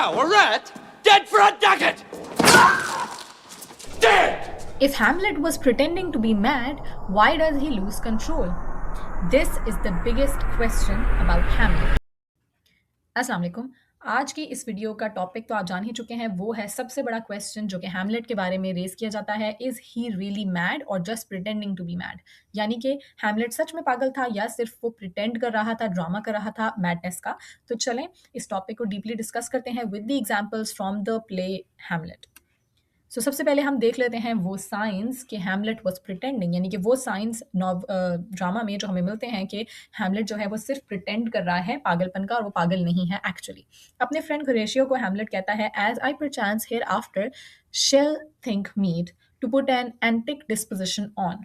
Wow, a rat? Dead for a ducat! Dead! If Hamlet was pretending to be mad, why does he lose control? This is the biggest question about Hamlet. अस्सलाम वालेकुम। आज की इस video का topic तो आप जान ही चुके हैं, वो है सबसे बड़ा क्वेश्चन जो कि हैमलेट के बारे में रेज़ किया जाता है, इज़ ही रियली मैड और just pretending to be mad? यानी कि हैमलेट सच में पागल था या सिर्फ वो प्रिटेंड कर रहा था, ड्रामा कर रहा था मैडनेस का? तो चलें इस टॉपिक को डीपली डिस्कस करते हैं with the examples from the play Hamlet. सबसे पहले हम देख लेते हैं वो साइंस कि हैमलेट वाज प्रिटेंडिंग, यानी कि वो साइंस ड्रामा में जो हमें मिलते हैं कि हैमलेट जो है वो सिर्फ प्रिटेंड कर रहा है पागलपन का और वो पागल नहीं है एक्चुअली। अपने फ्रेंड होरेशियो को हैमलेट कहता है, as I perchance hereafter shall think meet to put an antic disposition on.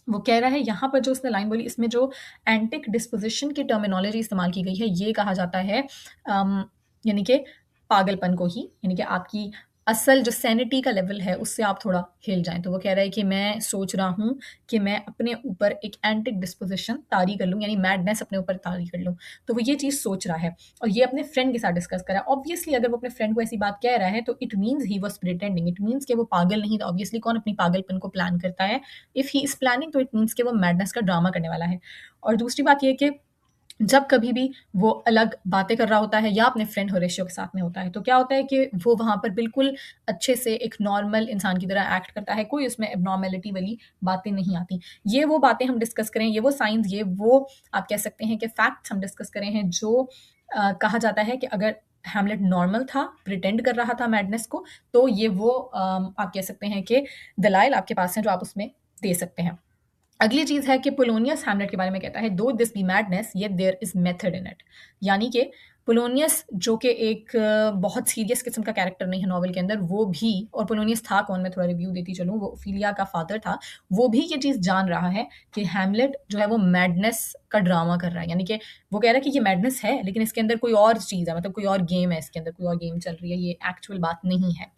वो कह रहा है यहाँ पर जो उसने लाइन बोली, इसमें जो एंटिक डिस्पोजिशन की टर्मिनोलॉजी इस्तेमाल की गई है, ये कहा जाता है यानी कि पागलपन को ही, यानी कि आपकी असल जो सैनिटी का लेवल है उससे आप थोड़ा हिल जाएं। तो वो कह रहा है कि मैं सोच रहा हूँ कि मैं अपने ऊपर एक एंटिक डिस्पोजिशन तारी कर लूँ, यानी मैडनेस अपने ऊपर तारी कर लूँ। तो वो ये चीज़ सोच रहा है और ये अपने फ्रेंड के साथ डिस्कस कर रहा है। ऑब्वियसली अगर वो अपने फ्रेंड को ऐसी बात कह रहा है तो it means he was pretending, it means कि वो पागल नहीं था। ऑब्वियसली कौन अपनी पागलपन को प्लान करता है? इफ़ ही इज़ प्लानिंग तो इट मीन्स कि वो मैडनेस का ड्रामा करने वाला है। और दूसरी बात ये कि जब कभी भी वो अलग बातें कर रहा होता है या अपने फ्रेंड होरेशियो के साथ में होता है, तो क्या होता है कि वो वहाँ पर बिल्कुल अच्छे से एक नॉर्मल इंसान की तरह एक्ट करता है, कोई उसमें एब्नॉर्मेलिटी वाली बातें नहीं आती। ये वो बातें हम डिस्कस करें, ये वो साइंस, ये वो आप कह सकते हैं कि फैक्ट्स हम डिस्कस करें हैं जो कहा जाता है कि अगर हैमलेट नॉर्मल था, प्रिटेंड कर रहा था मैडनेस को, तो ये वो आप कह सकते हैं कि दलाइल आपके पास हैं जो आप उसमें दे सकते हैं। अगली चीज़ है कि पोलोनियस हैमलेट के बारे में कहता है, though this be madness yet there is method in it. यानी कि पोलोनियस जो कि एक बहुत सीरियस किस्म का कैरेक्टर नहीं है नॉवल के अंदर, वो भी, और पोलोनियस था कौन, मैं थोड़ा रिव्यू देती चलूँ, वो ओफिलिया का फादर था, वो भी ये चीज़ जान रहा है कि हैमलेट जो है वो मैडनेस का ड्रामा कर रहा है। यानी कि वो कह रहा है कि ये मैडनेस है लेकिन इसके अंदर कोई और चीज़ है, मतलब कोई और गेम है, इसके अंदर कोई और गेम चल रही है, ये एक्चुअल बात नहीं है।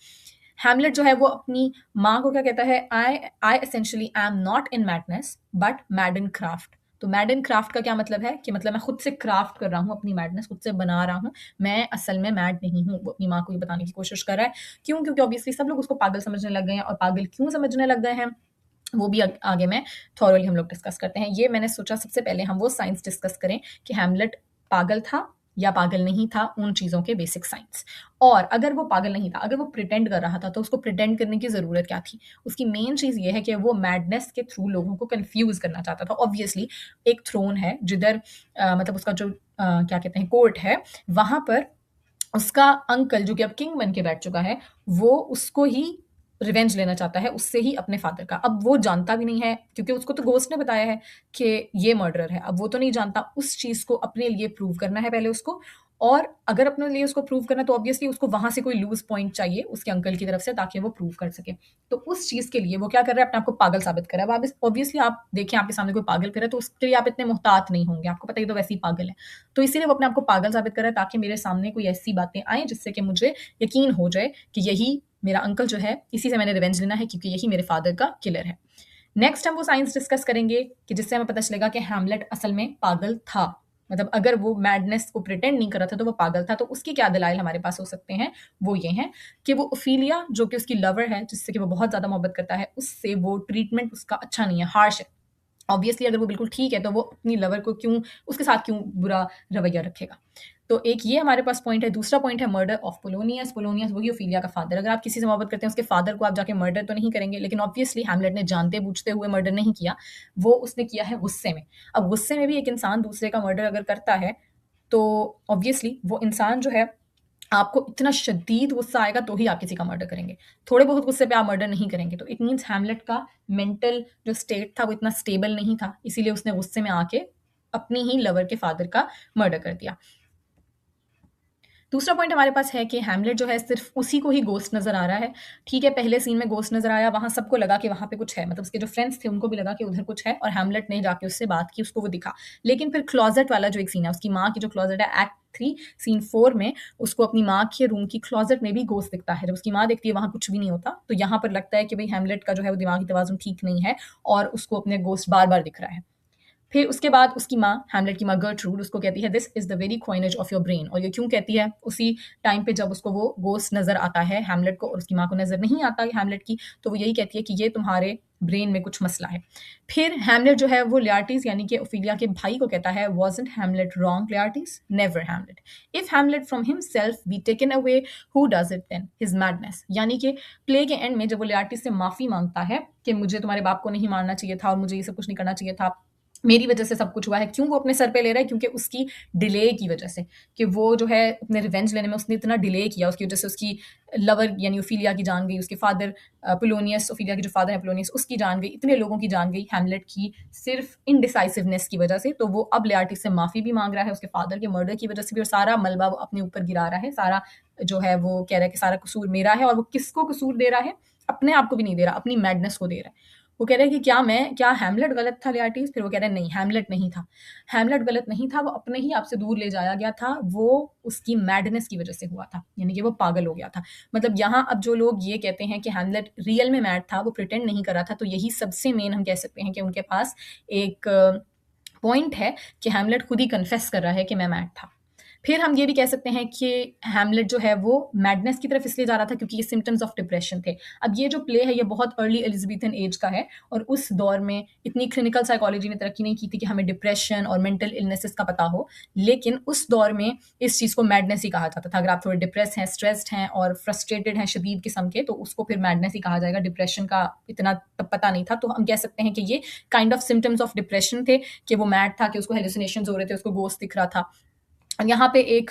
हैमलेट जो है वो अपनी माँ को क्या कहता है, I I essentially am not in madness but mad in craft. तो मैड इन क्राफ्ट का क्या मतलब है कि मतलब मैं खुद से क्राफ्ट कर रहा हूँ अपनी मैडनेस, खुद से बना रहा हूँ, मैं असल में मैड नहीं हूँ। वो अपनी माँ को ये बताने की कोशिश कर रहा है। क्यों? क्योंकि ऑब्वियसली सब लोग उसको पागल समझने लग गए हैं, और पागल क्यों समझने लग गए हैं वो भी आगे में थॉरली हम लोग डिस्कस करते हैं। ये मैंने सोचा सबसे पहले हम वो साइंस डिस्कस करें कि हैमलेट पागल था या पागल नहीं था, उन चीज़ों के बेसिक साइंस। और अगर वो पागल नहीं था, अगर वो प्रिटेंड कर रहा था, तो उसको प्रिटेंड करने की ज़रूरत क्या थी? उसकी मेन चीज़ ये है कि वो मैडनेस के थ्रू लोगों को कन्फ्यूज़ करना चाहता था। ऑब्वियसली एक थ्रोन है जिधर मतलब उसका जो क्या कहते हैं कोर्ट है, वहाँ पर उसका अंकल जो कि अब किंग बन के बैठ चुका है, वो उसको ही रिवेंज लेना चाहता है, उससे ही अपने फादर का। अब वो जानता भी नहीं है क्योंकि उसको तो घोस्ट ने बताया है कि ये मर्डरर है। अब वो तो नहीं जानता, उस चीज़ को अपने लिए प्रूव करना है पहले उसको, और अगर अपने लिए उसको प्रूव करना है तो ऑब्वियसली उसको वहाँ से कोई लूज़ पॉइंट चाहिए उसके अंकल की तरफ से ताकि वो प्रूव कर सके। तो उस चीज़ के लिए वो क्या कर रहा है, अपने आप को पागल साबित कर रहा है। अब आप ऑब्वियसली आप देखें आपके सामने कोई पागल फिर है तो उसके लिए आप इतने मुहतात नहीं होंगे, आपको पता ही तो वैसे ही पागल है। तो इसीलिए वो अपने आप को पागल साबित कर रहा है ताकि मेरे सामने कोई ऐसी बातें आएँ जिससे कि मुझे यकीन हो जाए कि यही मेरा अंकल जो है, इसी से मैंने रिवेंज लेना है क्योंकि यही मेरे फादर का किलर है। नेक्स्ट हम वो साइंस डिस्कस करेंगे कि जिससे हमें पता चलेगा कि हैमलेट असल में पागल था। मतलब अगर वो मैडनेस को प्रिटेंड नहीं कर रहा था तो वो पागल था। तो उसके क्या दलाइल हमारे पास हो सकते हैं, वो ये हैं कि वो ओफिलिया जो कि उसकी लवर है, जिससे कि वो बहुत ज़्यादा मोहब्बत करता है, उससे वो ट्रीटमेंट उसका अच्छा नहीं है, हार्श है। ऑब्वियसली अगर वो बिल्कुल ठीक है तो वो अपनी लवर को क्यों, उसके साथ क्यों बुरा रवैया रखेगा? तो एक ये हमारे पास पॉइंट है। दूसरा पॉइंट है मर्डर ऑफ पोलोनियस। पोलोनियस वही ओफिलिया का फादर। अगर आप किसी से मोहब्बत करते हैं उसके फादर को आप जाके मर्डर तो नहीं करेंगे, लेकिन ऑब्वियसली हैमलेट ने जानते बूझते हुए मर्डर नहीं किया, वो उसने किया है गुस्से में। अब गुस्से में भी एक इंसान दूसरे का मर्डर अगर करता है तो ऑब्वियसली वो इंसान जो है, आपको इतना शदीद गुस्सा आएगा तो ही आप किसी का मर्डर करेंगे। थोड़े बहुत गुस्से पे आप मर्डर नहीं करेंगे। तो इट मीन्स हैमलेट का मेंटल जो स्टेट था वो इतना स्टेबल नहीं था, इसीलिए उसने गुस्से में आके अपनी ही लवर के फादर का मर्डर कर दिया। दूसरा पॉइंट हमारे पास है कि हैमलेट जो है सिर्फ उसी को ही गोस्ट नज़र आ रहा है। ठीक है, पहले सीन में गोस्ट नज़र आया, वहाँ सबको लगा कि वहाँ पे कुछ है, मतलब उसके जो फ्रेंड्स थे उनको भी लगा कि उधर कुछ है, और हैमलेट ने जाके उससे बात की, उसको वो दिखा। लेकिन फिर क्लॉज़ेट वाला जो एक सीन है, उसकी माँ की जो क्लॉज़ेट है, एक्ट 3 सीन 4 में उसको अपनी माँ के रूम की क्लॉज़ेट में भी गोस्ट दिखता है। जब उसकी माँ देखती है वहाँ कुछ भी नहीं होता, तो यहाँ पर लगता है कि भई हैमलेट का जो है वो दिमागी तवाज़ुन ठीक नहीं है और उसको अपने गोस्ट बार-बार दिख रहा है। फिर उसके बाद उसकी माँ, हैमलेट की माँ गर्ट्रूड, उसको कहती है this is the very coinage of your brain. और ये क्यों कहती है? उसी टाइम पे जब उसको वो गोस्ट नज़र आता है हैमलेट को और उसकी माँ को नज़र नहीं आता हैमलेट की, तो वो यही कहती है कि ये तुम्हारे ब्रेन में कुछ मसला है। फिर हैमलेट जो है वो लियार्टिस यानी कि ओफिलिया के भाई को कहता है wasn't Hamlet wrong Laertes? Never Hamlet. If Hamlet from himself be taken away, who does it then? His madness. यानी कि प्ले के एंड में जब वो लियार्टिस से माफ़ी मांगता है कि मुझे तुम्हारे बाप को नहीं मारना चाहिए था और मुझे ये सब कुछ नहीं करना चाहिए था, मेरी वजह से सब कुछ हुआ है। क्यों वो अपने सर पे ले रहा है? क्योंकि उसकी डिले की वजह से, कि वो जो है अपने रिवेंज लेने में उसने इतना डिले किया, उसकी वजह से उसकी लवर यानी ओफिलिया की जान गई, उसके फादर पोलोनियस, ओफिलिया के जो फादर है पोलोनियस, उसकी जान गई, इतने लोगों की जान गई हैमलेट की सिर्फ इनडिसाइसिवनेस की वजह से। तो वो अब लियार्टिस से माफ़ी भी मांग रहा है उसके फादर के मर्डर की वजह से भी, और सारा मलबा वो अपने ऊपर गिरा रहा है, सारा जो है वो कह रहा है कि सारा कसूर मेरा है। और वो किसको कसूर दे रहा है? अपने आप को भी नहीं दे रहा, अपनी मैडनेस को दे रहा है। वो कह रहा है कि क्या हैमलेट गलत था लियार्टिस? फिर वो कह रहा है नहीं, हैमलेट नहीं था। हैमलेट गलत नहीं था, वो अपने ही आप से दूर ले जाया गया था, वो उसकी मैडनेस की वजह से हुआ था, यानी कि वो पागल हो गया था। मतलब यहाँ अब जो लोग ये कहते हैं कि हैमलेट रियल में मैड था, वो प्रिटेंड नहीं कर रहा था, तो यही सबसे मेन हम कह सकते हैं कि उनके पास एक पॉइंट है कि हैमलेट खुद ही कन्फेस कर रहा है कि मैं मैड था। फिर हम ये भी कह सकते हैं कि हैमलेट जो है वो मैडनेस की तरफ इसलिए जा रहा था क्योंकि ये सिम्पटम्स ऑफ डिप्रेशन थे। अब ये जो प्ले है ये बहुत अर्ली एलिज़ाबेथन एज का है, और उस दौर में इतनी क्लिनिकल साइकोलॉजी ने तरक्की नहीं की थी कि हमें डिप्रेशन और मेंटल इलनेसेस का पता हो। लेकिन उस दौर में इस चीज़ को मैडनेस ही कहा जाता था। अगर आप थोड़े डिप्रेस हैं, स्ट्रेस्ड हैं और फ्रस्ट्रेटेड हैं शदीद किस्म के, तो उसको फिर मैडनेस ही कहा जाएगा। डिप्रेशन का इतना तब पता नहीं था, तो हम कह सकते हैं कि ये kind of symptoms of depression थे, कि वो मैड था, कि उसको हेलुसिनेशंस हो रहे थे, उसको गोस्ट दिख रहा था। यहाँ पे एक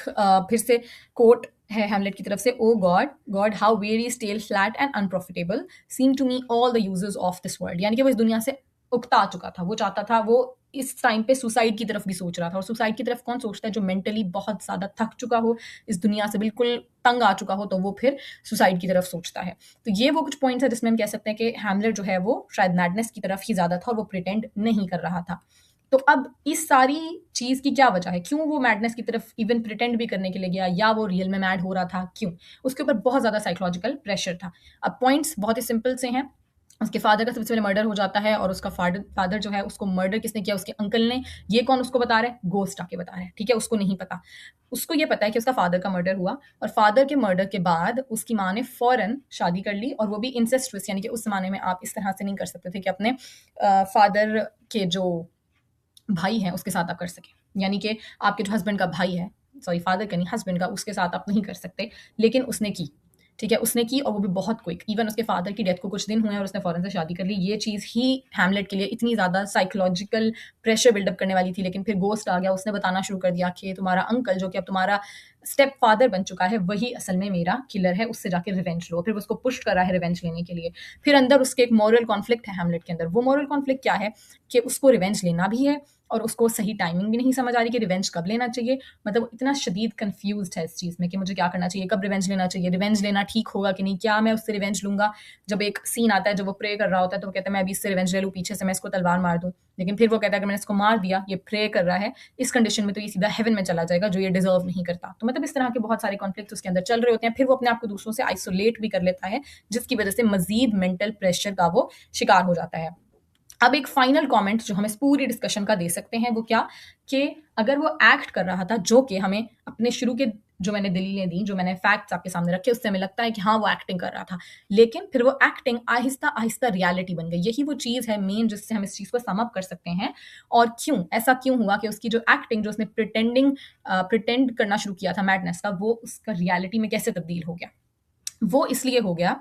फिर से कोट है हैमलेट की तरफ से, O God God how very stale flat and unprofitable seem to me all the users of this world. यानी कि वो इस दुनिया से उकता चुका था, वो चाहता था, वो इस टाइम पे सुसाइड की तरफ भी सोच रहा था। और सुसाइड की तरफ कौन सोचता है? जो मेंटली बहुत ज़्यादा थक चुका हो, इस दुनिया से बिल्कुल तंग आ चुका हो, तो वो फिर सुसाइड की तरफ सोचता है। तो ये वो कुछ पॉइंट्स है जिसमें हम कह सकते हैं कि हैमलेट जो है वो शायद मैडनेस की तरफ ही ज़्यादा था और वो प्रिटेंड नहीं कर रहा था। तो अब इस सारी चीज़ की क्या वजह है? क्यों वो मैडनेस की तरफ इवन प्रिटेंड भी करने के लिए गया, या वो रियल में मैड हो रहा था? क्यों? उसके ऊपर बहुत ज़्यादा साइकोलॉजिकल प्रेशर था। अब पॉइंट्स बहुत ही सिंपल से हैं। उसके फादर का सबसे पहले मर्डर हो जाता है, और उसका फादर जो है उसको मर्डर किसने किया? उसके अंकल ने। ये कौन उसको बता रहा है? गोस्ट आके बता रहा है, ठीक है? उसको नहीं पता। उसको ये पता है कि उसका फादर का मर्डर हुआ, और फादर के मर्डर के बाद उसकी माँ ने फ़ौरन शादी कर ली, और वो भी इंसेस्ट्रस, यानी कि उस ज़माने में आप इस तरह से नहीं कर सकते थे कि अपने फादर के जो भाई हैं उसके साथ आप कर सकें। यानी कि आपके जो हस्बैंड का भाई है, सॉरी फादर का नहीं, हस्बैंड का, उसके साथ आप नहीं कर सकते। लेकिन उसने की, ठीक है? उसने की, और वो भी बहुत क्विक। इवन उसके फादर की डेथ को कुछ दिन हुए हैं और उसने फ़ौरन से शादी कर ली। ये चीज़ ही हैमलेट के लिए इतनी ज़्यादा साइकोलॉजिकल प्रेशर बिल्डअप करने वाली थी। लेकिन फिर गोस्ट आ गया, उसने बताना शुरू कर दिया कि तुम्हारा अंकल, जो कि अब तुम्हारा स्टेप फादर बन चुका है, वही असल में मेरा किलर है, उससे जाके रिवेंज लो। फिर वो उसको पुश कर रहा है रिवेंज लेने के लिए। फिर अंदर उसके एक मॉरल कॉन्फ्लिक्ट है हैमलेट के अंदर। वो मॉरल कॉन्फ्लिक्ट क्या है? कि उसको रिवेंज लेना भी है, और उसको सही टाइमिंग भी नहीं समझ आ रही कि रिवेंज कब लेना चाहिए। मतलब इतना शदीद कन्फ्यूज़्ड है इस चीज़ में कि मुझे क्या करना चाहिए, कब रिवेंज लेना चाहिए, रिवेंज लेना ठीक होगा कि नहीं, क्या मैं उससे रिवेंज लूँगा? जब एक सीन आता है जब वो प्रे कर रहा होता है, तो वो कहता है मैं अभी इससे रिवेंज ले लूँ, पीछे से मैं इसको तलवार मार दूँ। लेकिन फिर वो कहता है अगर मैंने इसको मार दिया, ये प्रे कर रहा है, इस कंडीशन में तो ये सीधा हेवन में चला जाएगा, जो ये डिज़र्व नहीं करता। तो मतलब इस तरह के बहुत सारे कॉन्फ्लिक्ट उसके अंदर चल रहे होते हैं। फिर वो अपने आप को दूसरों से आइसोलेट भी कर लेता है, जिसकी वजह से मज़ीद मेंटल प्रेशर का वो शिकार हो जाता है। अब एक फाइनल कमेंट जो हम इस पूरी डिस्कशन का दे सकते हैं वो क्या, कि अगर वो एक्ट कर रहा था, जो कि हमें अपने शुरू के जो मैंने दलीलें दी, जो मैंने फैक्ट्स आपके सामने रखे, उससे हमें लगता है कि हाँ वो एक्टिंग कर रहा था। लेकिन फिर वो एक्टिंग आहिस्ता आहिस्ता रियलिटी बन गई। यही वो चीज़ है मेन जिससे हम इस चीज़ को सम अप कर सकते हैं। और क्यों ऐसा क्यों हुआ कि उसकी जो एक्टिंग, जो उसने प्रिटेंड करना शुरू किया था मैडनेस का, वो उसका रियलिटी में कैसे तब्दील हो गया? वो इसलिए हो गया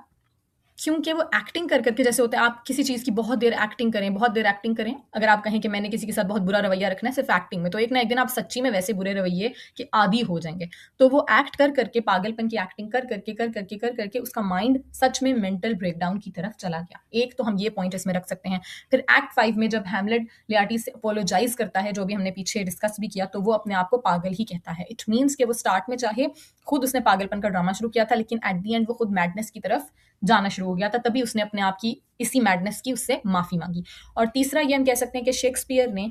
क्योंकि वो एक्टिंग कर करके, जैसे होता है आप किसी चीज़ की बहुत देर एक्टिंग करें, बहुत देर एक्टिंग करें। अगर आप कहें कि मैंने किसी के साथ बहुत बुरा रवैया रखना है सिर्फ एक्टिंग में, तो एक ना एक दिन आप सच्ची में वैसे बुरे रवैये के आदी हो जाएंगे। तो वो एक्ट कर करके, पागलपन की एक्टिंग कर करके उसका माइंड सच में मेंटल ब्रेकडाउन की तरफ चला गया। एक तो हम ये पॉइंट इसमें रख सकते हैं। फिर एक्ट 5 में जब हैमलेट लियार्टिस से अपोलोजाइज करता है, जो भी हमने पीछे डिस्कस भी किया, तो वो अपने आप को पागल ही कहता है। इट मीन्स कि वो स्टार्ट में चाहे खुद उसने पागलपन का ड्रामा शुरू किया था, लेकिन एट दी एंड वो खुद मैडनेस की तरफ जाना शुरू हो गया था। तभी उसने अपने आप की इसी मैडनेस की उससे माफ़ी मांगी। और तीसरा ये हम कह सकते हैं कि शेक्सपियर ने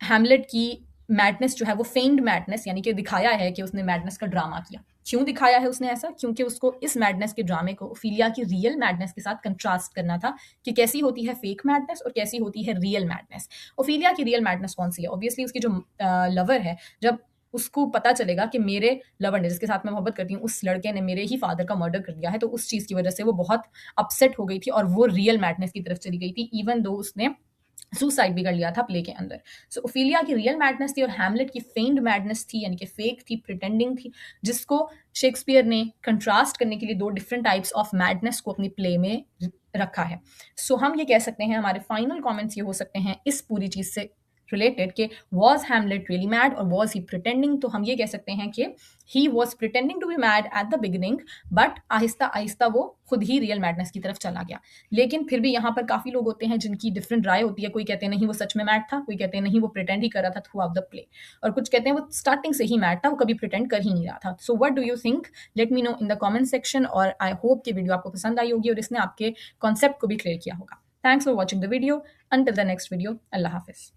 हैमलेट की मैडनेस जो है वो फेम्ड मैडनेस, यानी कि दिखाया है कि उसने मैडनेस का ड्रामा किया। क्यों दिखाया है उसने ऐसा? क्योंकि उसको इस मैडनेस के ड्रामे को ओफिलिया की रियल मैडनेस के साथ कंट्रास्ट करना था कि कैसी होती है फेक मैडनेस और कैसी होती है रियल मैडनेस। ओफिलिया की रियल मैडनेस कौन-सी है? ऑब्वियसली उसकी जो लवर है, जब उसको पता चलेगा कि मेरे लवर ने, जिसके साथ मैं मोहब्बत करती हूँ, उस लड़के ने मेरे ही फादर का मर्डर कर दिया है, तो उस चीज़ की वज़ह से वो बहुत अपसेट हो गई थी और वो रियल मैडनेस की तरफ चली गई थी, इवन दो उसने सुसाइड भी कर लिया था प्ले के अंदर। सो ओफिलिया की रियल मैडनेस थी और हैमलेट की फेक्ड मैडनेस थी, यानी कि फेक थी, प्रिटेंडिंग थी, जिसको शेक्सपियर ने कंट्रास्ट करने के लिए 2 डिफरेंट टाइप्स ऑफ मैडनेस को अपनी प्ले में रखा है। सो हम ये कह सकते हैं, हमारे फाइनल कमेंट्स ये हो सकते हैं इस पूरी चीज़ से रिलेटेड कि वाज़ हैमलेट रियली मैड और वाज़ ही प्रिटेंडिंग? तो हम ये कह सकते हैं कि he was pretending to be mad at the beginning, but आहिस्ता-आहिस्ता वो खुद ही रियल मैडनेस की तरफ चला गया। लेकिन फिर भी यहाँ पर काफ़ी लोग होते हैं जिनकी डिफरेंट राय होती है। कोई कहते हैं नहीं वो सच में मैड था, कोई कहते हैं नहीं वो प्रिटेंड ही कर रहा था थ्रू आउट द प्ले, और कुछ कहते हैं वो स्टार्टिंग से ही मैड था, वो कभी प्रिटेंड कर ही नहीं रहा था। So what do you think? Let me know in the comment section, और आई होप कि वीडियो आपको पसंद आई होगी और इसने आपके कॉन्सेप्ट को भी क्लियर किया होगा। Thanks for watching the video. Until the next video, अल्लाह हाफिज़।